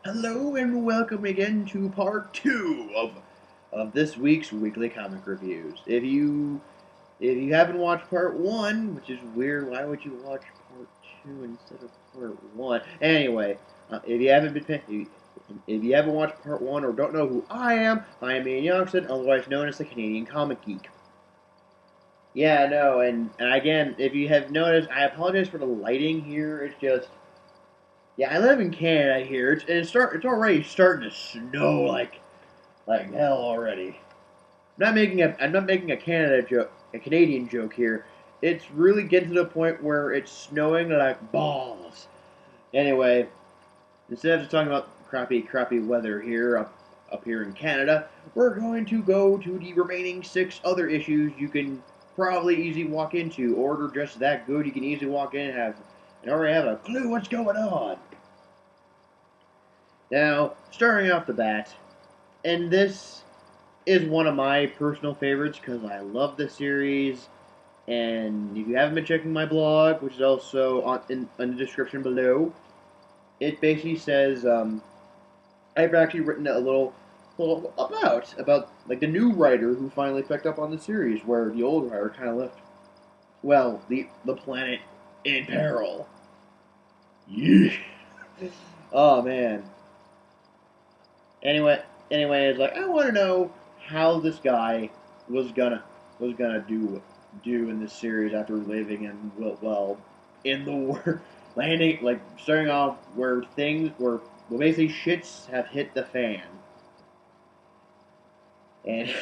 Hello and welcome again to part two of this week's weekly comic reviews. If you haven't watched part one, which is weird, why would you watch part two instead of part one? Anyway, if you haven't watched part one or don't know who I am Ian Youngson, otherwise known as the Canadian Comic Geek. Yeah, no, and again, if you have noticed, I apologize for the lighting here. It's just yeah, I live in Canada here. It's already starting to snow like hell already. I'm not making a Canadian joke here. It's really getting to the point where it's snowing like balls. Anyway, instead of just talking about crappy weather here up here in Canada, we're going to go to the remaining 6 other issues you can probably easily walk into, or they're just that good you can easily walk in and already have a clue what's going on. Now, starting off the bat, and this is one of my personal favorites because I love the series. And if you haven't been checking my blog, which is also in the description below, it basically says I've actually written a little about like the new writer who finally picked up on the series, where the old writer kind of left the planet in peril. Yeah. Oh man. Anyway, it's like I want to know how this guy was gonna do in this series after living in in the war, landing like starting off where things were basically shits have hit the fan, and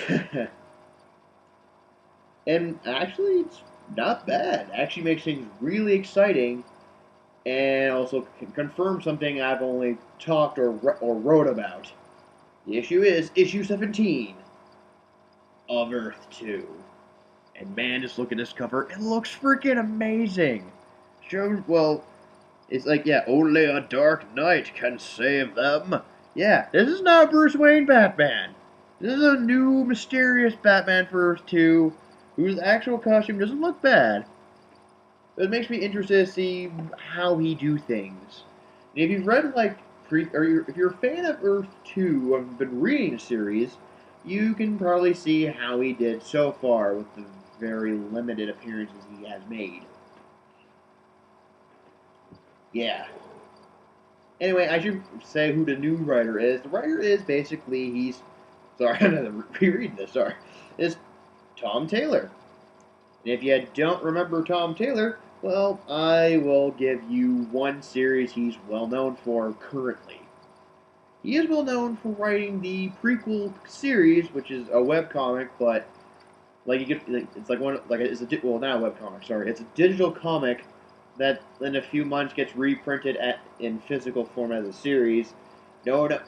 and actually it's not bad. It actually makes things really exciting, and also confirm something I've only talked or wrote about. The issue is issue 17 of Earth 2. And man, just look at this cover. It looks freaking amazing. It's like, yeah, only a dark knight can save them. Yeah, this is not Bruce Wayne Batman. This is a new, mysterious Batman for Earth 2, whose actual costume doesn't look bad. It makes me interested to see how he do things. And if you've read, if you're a fan of Earth 2, or have been reading the series, you can probably see how he did so far with the very limited appearances he has made. Yeah. Anyway, I should say who the new writer is. The writer is basically sorry, I'm gonna reread this. Sorry, is Tom Taylor. And if you don't remember Tom Taylor, well, I will give you one series he's well known for currently. He is well known for writing the prequel series, which is a webcomic, but it's like one like it's a well not a webcomic, sorry, it's a digital comic that in a few months gets reprinted in physical form as a series. Which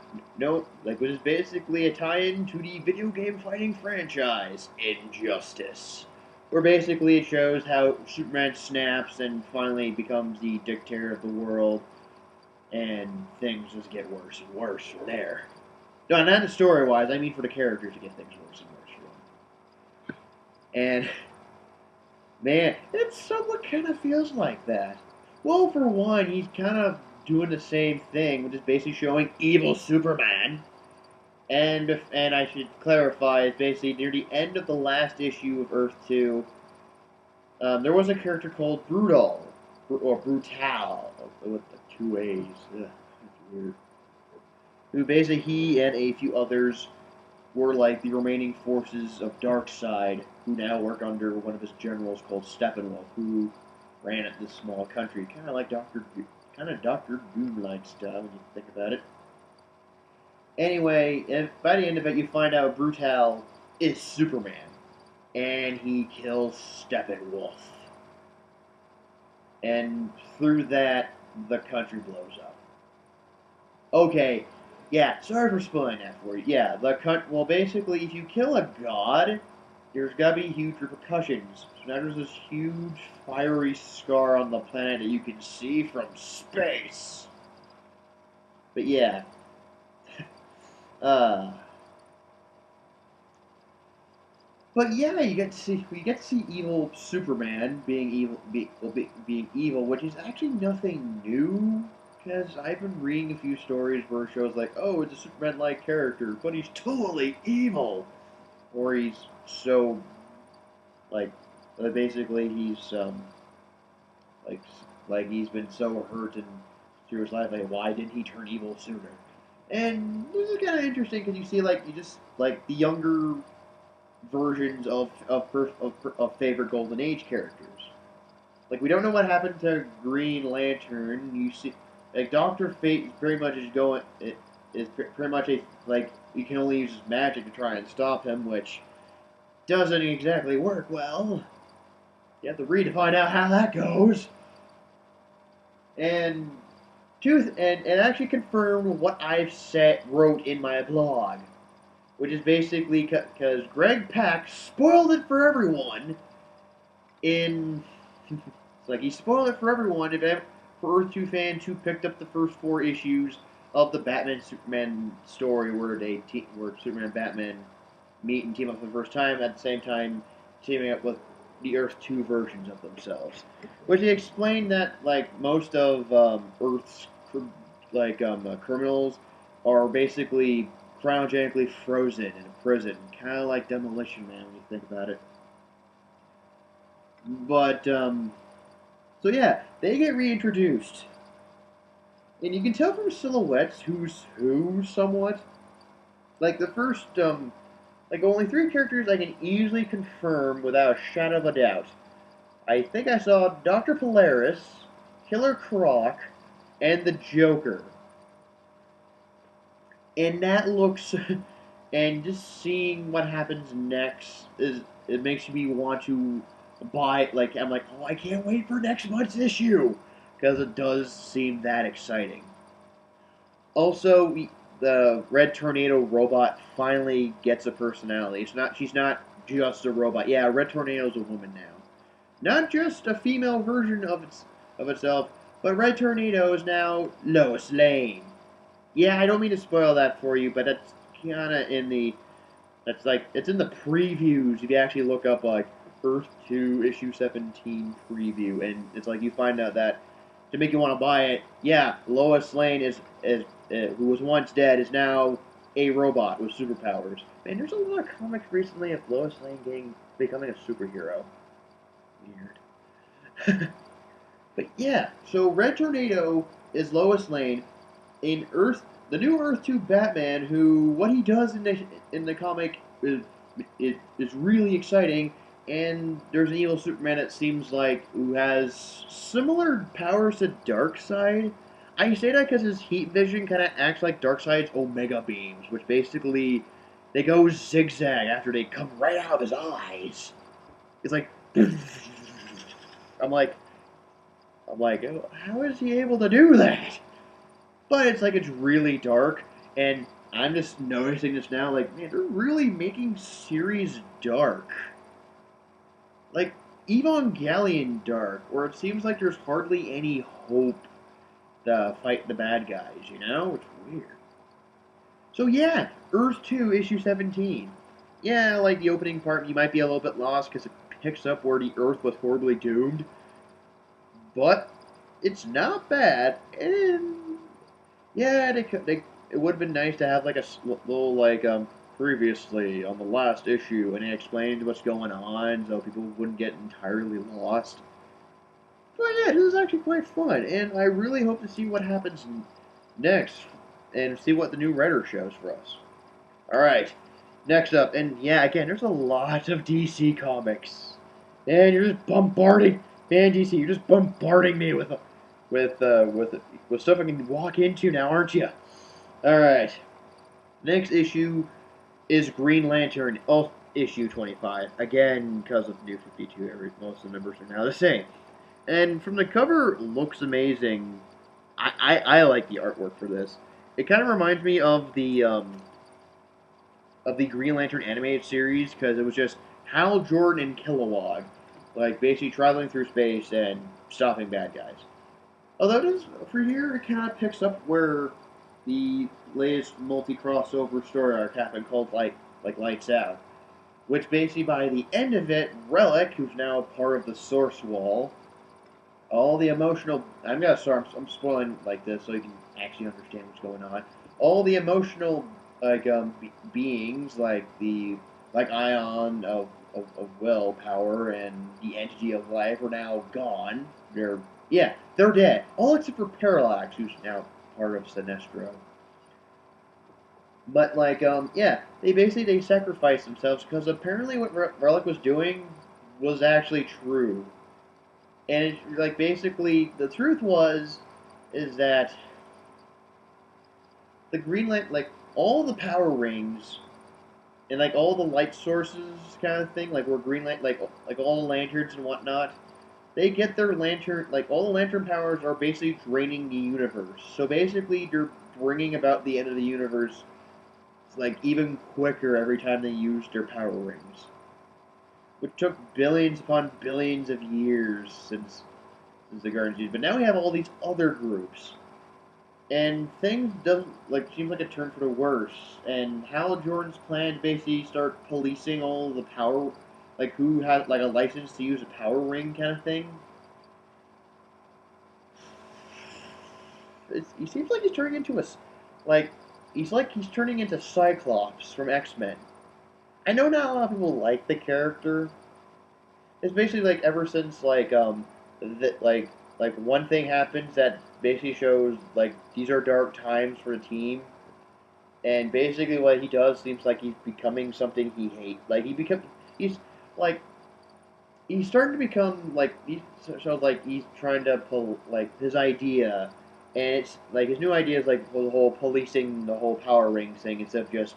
is basically a tie-in to the video game fighting franchise Injustice, where basically it shows how Superman snaps and finally becomes the dictator of the world, and things just get worse and worse from there. No, not the story-wise. I mean for the characters to get things worse and worse for them. And man, it somewhat kind of feels like that. Well, for one, he's kind of doing the same thing, which is basically showing evil Superman. And I should clarify, it's basically near the end of the last issue of Earth 2, there was a character called Brutal, or Brutal, with the 2 A's. Ugh, that's weird. Who basically he and a few others were like the remaining forces of Darkseid, who now work under one of his generals called Steppenwolf, who ran at this small country, kind of Doctor Doom-like style when you think about it. Anyway, by the end of it, you find out Brutal is Superman, and he kills Steppenwolf. And through that, the country blows up. Okay, yeah, sorry for spoiling that for you. Yeah, basically, if you kill a god, there's gotta be huge repercussions. So now there's this huge fiery scar on the planet that you can see from space. But yeah, but yeah, you get to see evil Superman being evil, being evil, which is actually nothing new. Because I've been reading a few stories where it shows like, oh, it's a Superman-like character, but he's totally evil, or he's so like, basically he's like like he's been so hurt and through his life, like why didn't he turn evil sooner? And this is kind of interesting because you see like you just like the younger versions of favorite Golden Age characters. Like we don't know what happened to Green Lantern. You see, like Doctor Fate very much is going. It is pretty much a like you can only use his magic to try and stop him, which doesn't exactly work well. You have to read to find out how that goes. And and actually confirm what I've wrote in my blog, which is basically because Greg Pak spoiled it for everyone. It's like he spoiled it for everyone. For Earth 2 fans who picked up the first 4 issues of the Batman Superman story, where Superman and Batman meet and team up for the first time at the same time teaming up with the Earth 2 versions of themselves. Which they explained that like most of Earth's criminals are basically cryogenically frozen in a prison, kind of like Demolition Man when you think about it. But so yeah, they get reintroduced, and you can tell from silhouettes who's who somewhat. Like the first like only 3 characters I can easily confirm without a shadow of a doubt. I think I saw Dr. Polaris, Killer Croc, and the Joker. And that looks, and just seeing what happens next it makes me want to buy. Like I'm like, oh, I can't wait for next month's issue because it does seem that exciting. Also, the Red Tornado robot finally gets a personality. She's not just a robot. Yeah, Red Tornado's a woman now. Not just a female version of itself, but Red Tornado is now Lois Lane. Yeah, I don't mean to spoil that for you, but that's kinda it's in the previews if you actually look up like Earth 2 issue 17 preview, and it's like you find out that to make you want to buy it, yeah, Lois Lane who was once dead is now a robot with superpowers. Man, there's a lot of comics recently of Lois Lane becoming a superhero. Weird. But yeah, so Red Tornado is Lois Lane in the new Earth 2 Batman, who what he does in the comic is really exciting, and there's an evil Superman that seems like who has similar powers to Darkseid. I say that because his heat vision kind of acts like Darkseid's Omega beams, which basically they go zigzag after they come right out of his eyes. It's like I'm like, oh, how is he able to do that? But it's like it's really dark, and I'm just noticing this now, like, man, they're really making series dark. Like, Evangelion dark, where it seems like there's hardly any hope to fight the bad guys, you know? It's weird. So yeah, Earth 2, issue 17. Yeah, like the opening part, you might be a little bit lost because it picks up where the Earth was horribly doomed. But it's not bad, and yeah, it would have been nice to have like a little like previously on the last issue, and it explained what's going on, so people wouldn't get entirely lost. But yeah, this is actually quite fun, and I really hope to see what happens next, and see what the new writer shows for us. All right, next up, and yeah, again, there's a lot of DC comics, and you're just bombarding. Man, DC, you're just bombarding me with stuff I can walk into now, aren't you? All right. Next issue is Green Lantern, issue 25. Again, because of New 52, most of the numbers are now the same. And from the cover, looks amazing. I like the artwork for this. It kind of reminds me of the Green Lantern animated series, because it was just Hal Jordan and Kilowog, like basically traveling through space and stopping bad guys. Although for here, it kind of picks up where the latest multi-crossover story arc happened, called Lights Out, which basically by the end of it, Relic, who's now part of the Source Wall, all the emotional. I'm spoiling like this so you can actually understand what's going on. All the emotional beings like Ion of willpower and the entity of life are now gone. They're dead. All except for Parallax, who's now part of Sinestro. But they basically they sacrificed themselves because apparently what Relic was doing was actually true. And like basically the truth is that the Greenland like all the power rings and like all the light sources kind of thing, like where Greenland like all the lanterns and whatnot, they get their lantern like all the lantern powers are basically draining the universe. So basically they're bringing about the end of the universe like even quicker every time they use their power rings. Which took billions upon billions of years since the Guardians, but now we have all these other groups, and things doesn't like seems like a turn for the worse. And Hal Jordan's plan to basically start policing all the power, like who has like a license to use a power ring kind of thing. He seems like he's turning into he's turning into Cyclops from X-Men. I know not a lot of people like the character. It's basically like ever since that one thing happens that basically shows like these are dark times for the team, and basically what he does seems like he's becoming something he hates. He's like he's starting to become he's trying to pull like his idea, and it's like his new idea is like the whole policing the whole power rings thing instead of just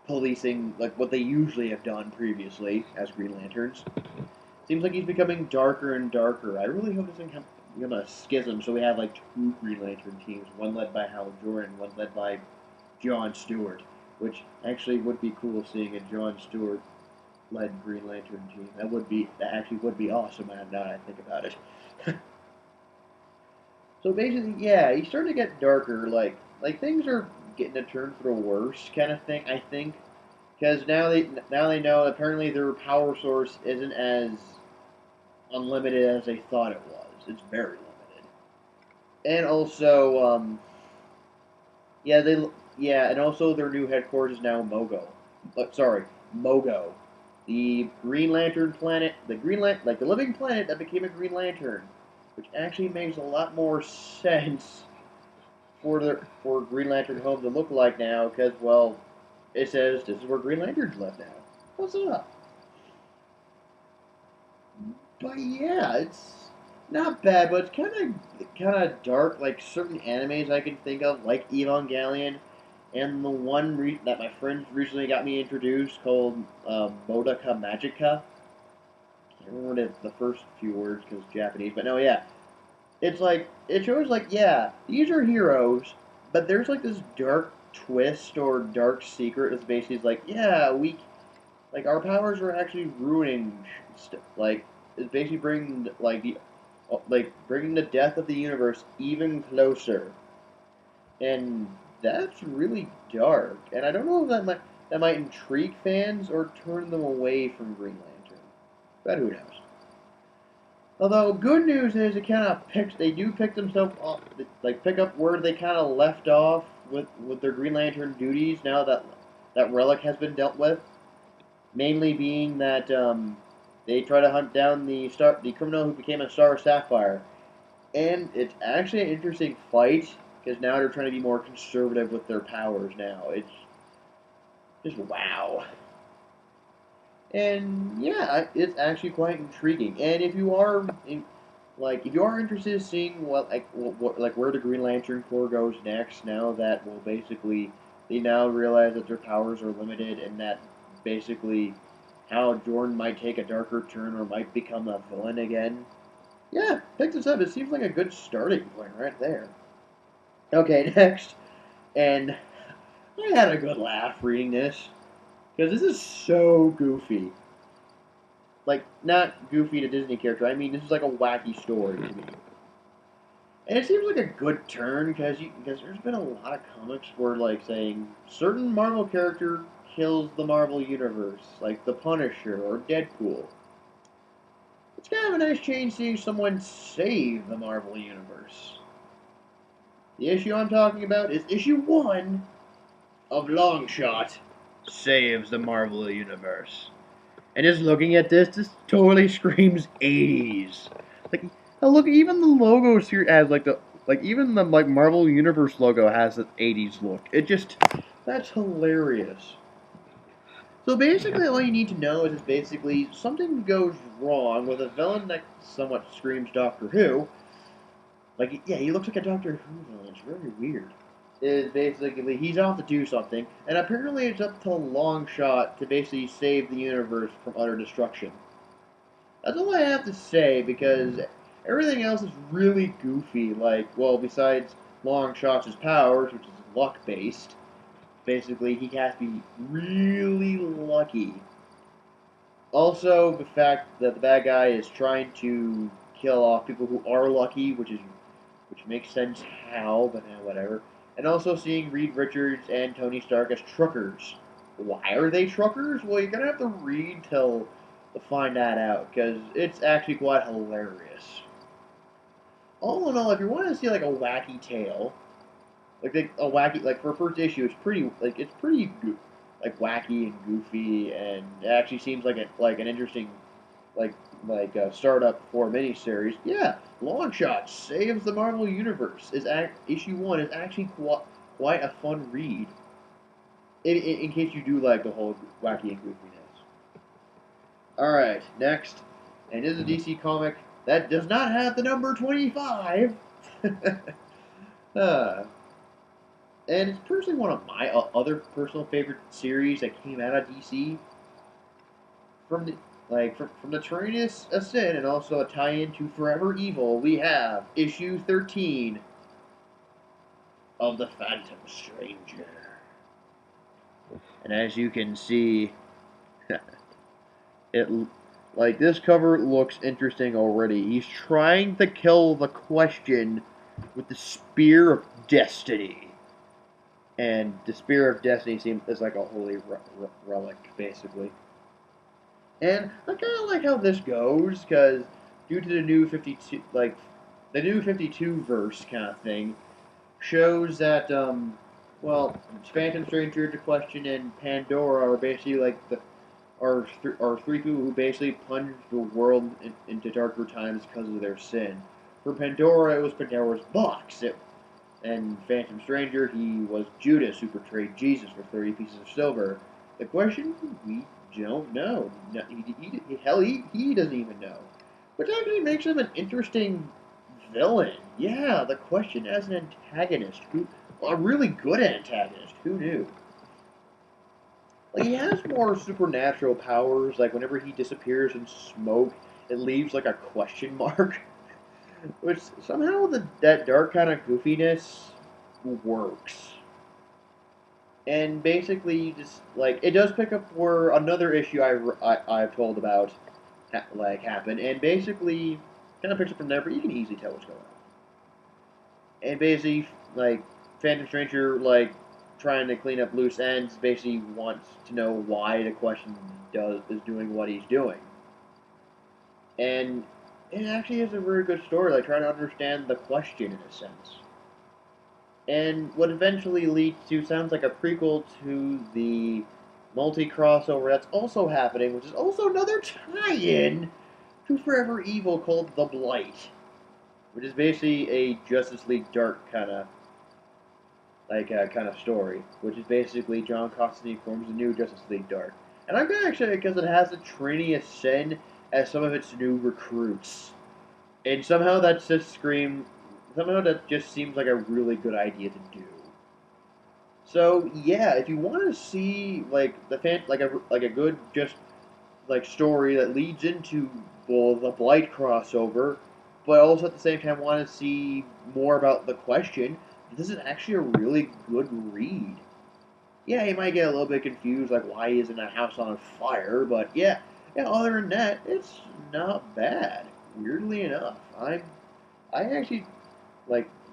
policing like what they usually have done previously as Green Lanterns. Seems like he's becoming darker and darker. I really hope this doesn't become a schism, so we have like two Green Lantern teams, one led by Hal Jordan, one led by John Stewart, which actually would be cool seeing a John Stewart led Green Lantern team. That actually would be awesome. Now that I think about it. So basically, yeah, he's starting to get darker. Like things are getting a turn for the worse, kind of thing. I think because now they know apparently their power source isn't as unlimited as they thought it was. It's very limited. And also, and also their new headquarters is now Mogo, the Green Lantern planet, like the living planet that became a Green Lantern, which actually makes a lot more sense for Green Lantern home to look like now, because well, it says this is where Green Lanterns live now. What's up? But yeah, it's not bad, but it's kind of dark. Like certain animes I can think of, like Evangelion, and the one that my friends recently got me introduced called Modaka Magica. I can't remember the first few words because it's Japanese, but no, yeah, it's like it shows like yeah, these are heroes, but there's like this dark twist or dark secret that's basically like yeah, we like our powers are actually ruining like it's basically bringing bringing the death of the universe even closer, and that's really dark. And I don't know if that might intrigue fans or turn them away from Green Lantern, but who knows? Although good news is it kind of pick themselves up like pick up where they kind of left off with their Green Lantern duties now that Relic has been dealt with. Mainly being that they try to hunt down the criminal who became a Star Sapphire, and it's actually an interesting fight because now they're trying to be more conservative with their powers. Now it's just wow, and yeah, it's actually quite intriguing. And if you are interested in seeing what where the Green Lantern Corps goes next, now that well basically they now realize that their powers are limited and that basically how Jordan might take a darker turn or might become a villain again. Yeah, pick this up. It seems like a good starting point right there. Okay, next. And I had a good laugh reading this. Because this is so goofy. Like, not goofy to Disney character. I mean, this is like a wacky story to me. And it seems like a good turn because there's been a lot of comics where like saying certain Marvel character kills the Marvel universe, like the Punisher or Deadpool. it's kind of a nice change seeing someone save the Marvel Universe. The issue I'm talking about is issue 1 of Longshot saves the Marvel Universe. And just looking at this totally screams 80s. Like, look, even the logo here has even the Marvel Universe logo has an 80s look. That's hilarious. So basically, all you need to know is basically something goes wrong with a villain that somewhat screams Doctor Who. Like, yeah, he looks like a Doctor Who villain. It's very weird. Is basically he's off to do something, and apparently it's up to Longshot to basically save the universe from utter destruction. That's all I have to say because everything else is really goofy. Like, well, besides Longshot's powers, which is luck based, basically he has to be really lucky. Also, the fact that the bad guy is trying to kill off people who are lucky, which makes sense how, but whatever. And also seeing Reed Richards and Tony Stark as truckers. Why are they truckers? Well, you're gonna have to read to find that out, because it's actually quite hilarious. All in all, if you want to see like a wacky tale, for a first issue, it's pretty wacky and goofy, and it actually seems like an interesting startup for a miniseries. Yeah, Longshot saves the Marvel Universe. Issue 1 is actually quite a fun read. In case you do like the whole wacky and goofiness. Alright, next. And this is a DC comic that does not have the number 25. And it's personally one of my other personal favorite series that came out of DC. From the Tyrannus of Sin, and also a tie-in to Forever Evil, we have issue 13 of The Phantom Stranger. And as you can see, this cover looks interesting already. He's trying to kill the Question with the Spear of Destiny. And the Spear of Destiny is like a holy relic, basically. And I kind of like how this goes, because due to the new 52, the new 52 verse kind of thing, shows that, Phantom Stranger, The Question, and Pandora are basically are three people who basically plunged the world into darker times because of their sin. For Pandora, it was Pandora's box. And Phantom Stranger, he was Judas who betrayed Jesus for 30 pieces of silver. The Question, we don't know. No, he doesn't even know. Which actually makes him an interesting villain. Yeah, The Question as an antagonist. A really good antagonist. Who knew? He has more supernatural powers. Like, whenever he disappears in smoke, it leaves, a question mark. Which, somehow, that dark kind of goofiness works. And basically, it does pick up where another issue I've told about, happened. And basically, kind of picks up from there, but you can easily tell what's going on. And basically, Phantom Stranger, trying to clean up loose ends, basically wants to know why the Question is doing what he's doing. And it actually is a very good story, trying to understand the Question in a sense. And what eventually leads to, sounds like a prequel to the multi-crossover that's also happening, which is also another tie-in to Forever Evil called The Blight, which is basically a Justice League Dark kind of story, which is basically John Constantine forms a new Justice League Dark. And I'm kind of excited because it has the Trinity of Sin as some of its new recruits. And somehow that just seems like a really good idea to do. So yeah, if you want to see a good story that leads into the Blight crossover, but also at the same time want to see more about the Question, this is actually a really good read. Yeah, you might get a little bit confused, why isn't a house on fire? But yeah, other than that, it's not bad. Weirdly enough, I actually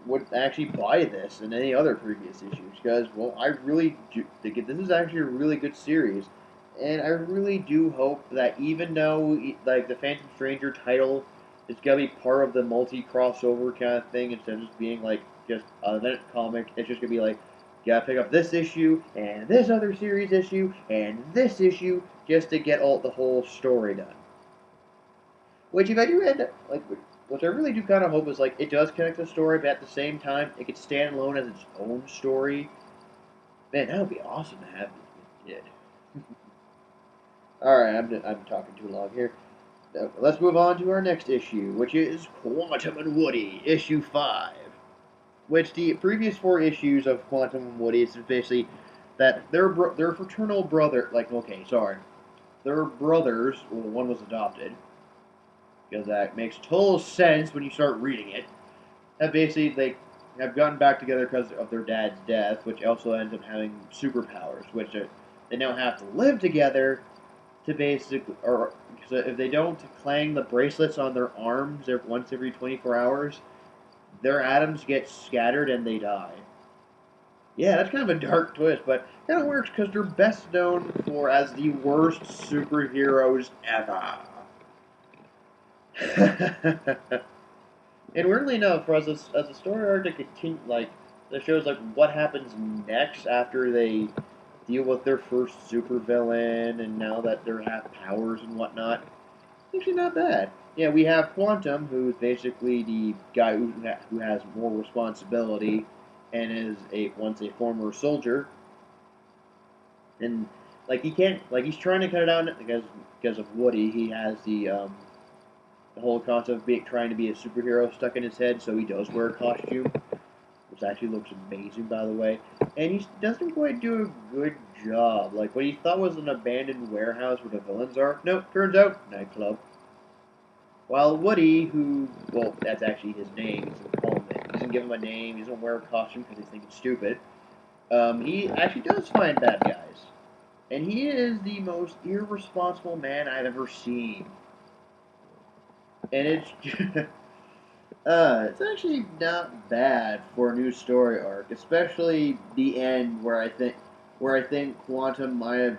would actually buy this and any other previous issues because, I really do think this is actually a really good series. And I really do hope that even though like the Phantom Stranger title is gonna be part of the multi-crossover kind of thing instead of just being like just an event comic, it's just gonna be like you gotta pick up this issue and this other series issue and this issue just to get all the whole story done. Which if I do end up like, which I really do kind of hope is like it does connect the story, but at the same time it could stand alone as its own story. Man, that would be awesome to have if it did. Alright, I'm talking too long here. Let's move on to our next issue, which is Quantum and Woody, issue 5. Which the previous 4 issues of Quantum and Woody is basically that their fraternal brother, like, okay, sorry. Their brothers, well, one was adopted, because that makes total sense when you start reading it, that basically they have gotten back together because of their dad's death, which also ends up having superpowers, which they now have to live together to basically, or so if they don't clang the bracelets on their arms once every 24 hours, their atoms get scattered and they die. Yeah, that's kind of a dark twist, but it kind of works because they're best known for as the worst superheroes ever. And weirdly enough, for as a story arc to continue, like that shows like what happens next after they deal with their first supervillain, and now that they have powers and whatnot, actually not bad. Yeah, we have Quantum, who's basically the guy who has more responsibility, and is once a former soldier, and like he can't like he's trying to cut it out because of Woody. He has the whole concept of trying to be a superhero stuck in his head, so he does wear a costume, which actually looks amazing, by the way. And he doesn't quite do a good job. Like, what he thought was an abandoned warehouse where the villains are, nope, turns out, nightclub. While Woody, who, well, that's actually his name, he doesn't call him it. He doesn't give him a name, he doesn't wear a costume because he thinks it's stupid. He actually does find bad guys. And he is the most irresponsible man I've ever seen. And it's actually not bad for a new story arc, especially the end where I think Quantum might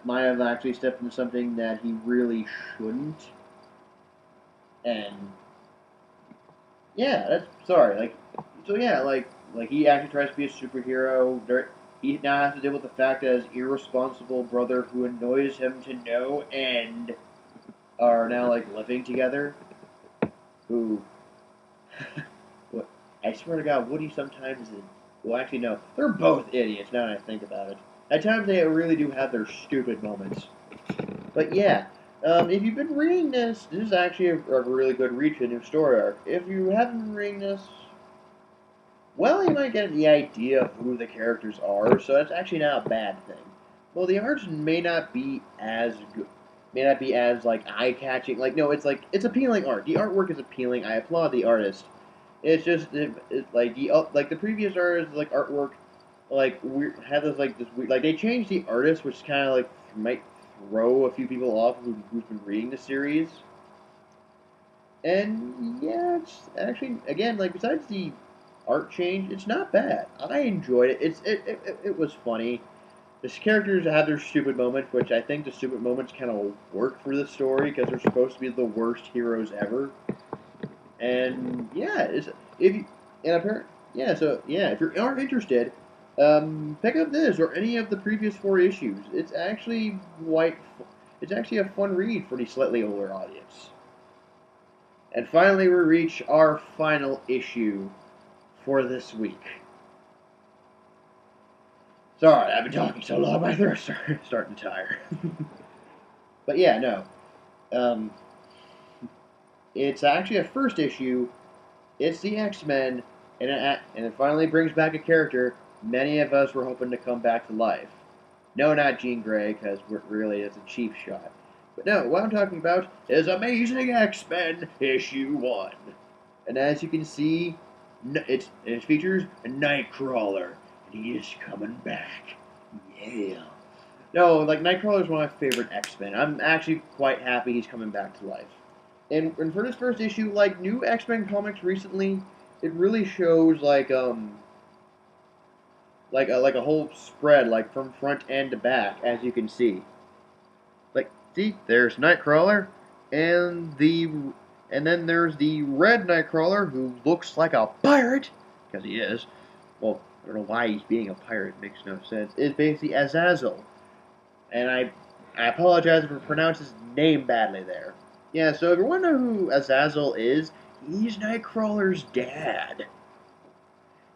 have actually stepped into something that he really shouldn't. And yeah, like he actually tries to be a superhero. He now has to deal with the fact that his irresponsible brother, who annoys him to no end, are now like living together. Who, what? I swear to God, Woody sometimes is. Well, actually, no, they're both idiots. Now that I think about it, at times they really do have their stupid moments. But yeah, if you've been reading this is actually a really good read to a new story arc. If you haven't been reading this, well, you might get the idea of who the characters are, so that's actually not a bad thing. Well, the arts may not be as good. May not be as like eye-catching. Like no, it's appealing art. The artwork is appealing. I applaud the artist. It's just like the previous artist like artwork, like we have this weird, like they changed the artist, which kind of like might throw a few people off who's been reading the series. And yeah, it's actually again like besides the art change, it's not bad. I enjoyed it. It was funny. The characters have their stupid moments, which I think the stupid moments kind of work for the story because they're supposed to be the worst heroes ever. And yeah, if you and apparently if you aren't interested, pick up this or any of the previous 4 issues. It's actually a fun read for the slightly older audience. And finally, we reach our final issue for this week. Sorry, I've been talking so long, my throat's starting to tire. But yeah, no. It's actually a first issue. It's the X-Men, and it finally brings back a character many of us were hoping to come back to life. No, not Jean Grey, because really it's a cheap shot. But no, what I'm talking about is Amazing X-Men issue 1. And as you can see, it features a Nightcrawler. He is coming back. Yeah. No, like, Nightcrawler is one of my favorite X-Men. I'm actually quite happy he's coming back to life. And for this first issue, like, new X-Men comics recently, it really shows, like, like a whole spread, like from front end to back, as you can see. Like, see, there's Nightcrawler, and then there's the red Nightcrawler who looks like a pirate, because he is. Well, I don't know why he's being a pirate. It makes no sense. It's basically Azazel, and I apologize for pronouncing his name badly there. Yeah, so if you're wondering who Azazel is, he's Nightcrawler's dad.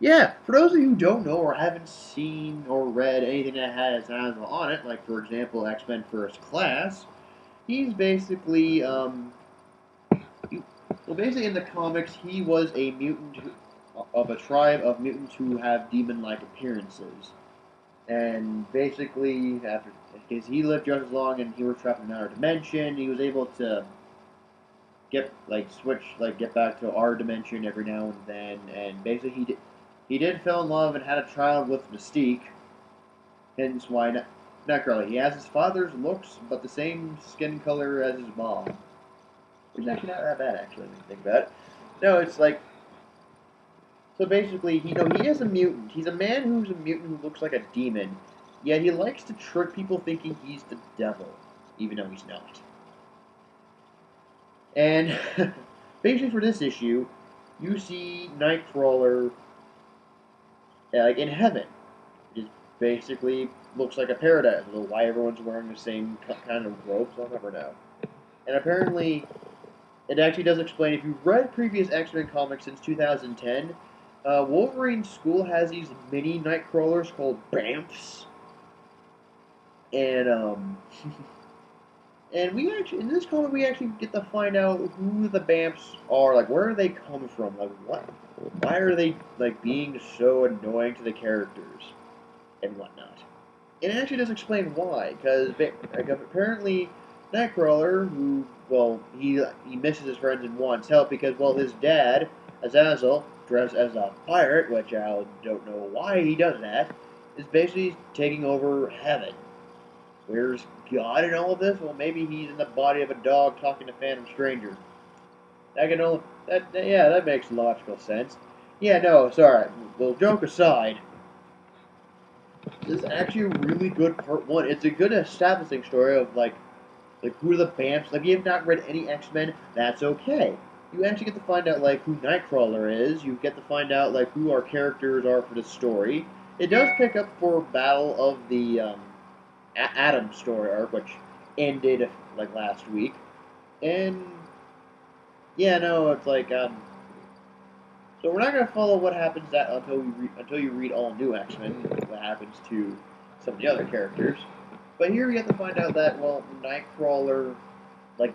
Yeah, for those of you who don't know or haven't seen or read anything that has Azazel on it, like for example X-Men First Class, he's basically well, basically in the comics he was a mutant of a tribe of mutants who have demon-like appearances, and basically after because he lived just as long and he was trapped in another dimension, he was able to get back to our dimension every now and then, and basically he did fall in love and had a child with Mystique, hence why Nightcrawler. He has his father's looks, but the same skin color as his mom. Which is actually not that bad, actually, when you think about it. No, it's like... So basically, he is a mutant. He's a man who's a mutant who looks like a demon, yet he likes to trick people thinking he's the devil, even though he's not. And basically for this issue, you see Nightcrawler like in heaven. It basically looks like a paradise. I don't know why everyone's wearing the same kind of robes. I'll never know. And apparently, it actually does explain. If you've read previous X-Men comics since 2010, Wolverine's school has these mini Nightcrawlers called Bamfs, and and we actually in this comic we actually get to find out who the Bamfs are. Like, where do they come from? Like, what? Why are they, like, being so annoying to the characters and whatnot? And it actually does explain why, because apparently Nightcrawler, who, well, he misses his friends and wants help because, well, his dad, Azazel, dressed as a pirate, which I don't know why he does that, is basically taking over heaven. Where's God in all of this? Well, maybe he's in the body of a dog talking to Phantom Stranger. That makes logical sense. Yeah, no, sorry. Well, joke aside, this is actually a really good part one. It's a good establishing story of like who are the Bamfs. Like, if you have not read any X-Men, that's okay. You actually get to find out like who Nightcrawler is. You get to find out like who our characters are for the story. It does pick up for Battle of the Atom story arc, which ended like last week, and yeah, no, it's like so we're not gonna follow what happens until you read all new X-Men, what happens to some of the other characters. But here we get to find out that, well, Nightcrawler like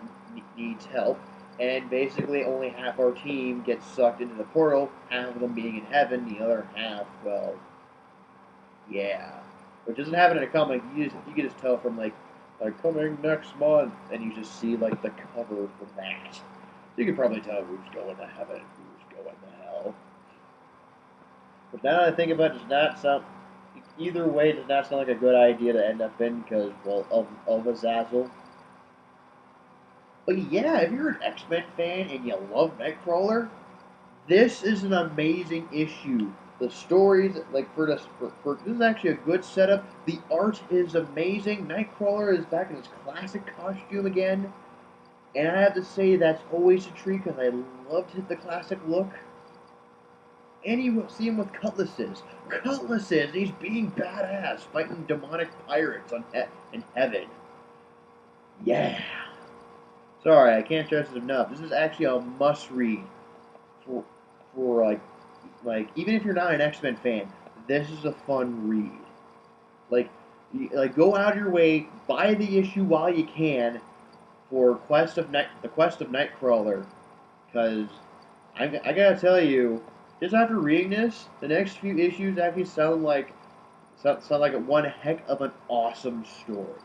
needs help, and basically only half our team gets sucked into the portal, half of them being in heaven, the other half, well, yeah. Which doesn't happen in a comic. You can just tell from like coming next month, and you just see like the cover for that. So you can probably tell who's going to heaven and who's going to hell. But now that I think about it, does not sound either way. Does not sound like a good idea to end up in because, well, of Azazel. But yeah, if you're an X-Men fan and you love Nightcrawler, this is an amazing issue. The stories, like, this is actually a good setup. The art is amazing. Nightcrawler is back in his classic costume again. And I have to say, that's always a treat, because I loved the classic look. And you see him with cutlasses. Cutlasses! He's being badass, fighting demonic pirates in heaven. Yeah! Sorry, I can't stress this enough. This is actually a must-read for even if you're not an X-Men fan, this is a fun read. Like go out of your way, buy the issue while you can for the Quest of Nightcrawler, because I gotta tell you, just after reading this, the next few issues actually sound like one heck of an awesome story.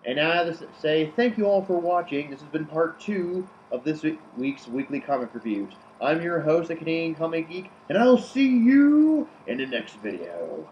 And now I have to say thank you all for watching. This has been part 2 of this week's weekly comic reviews. I'm your host, the Canadian Comic Geek, and I'll see you in the next video.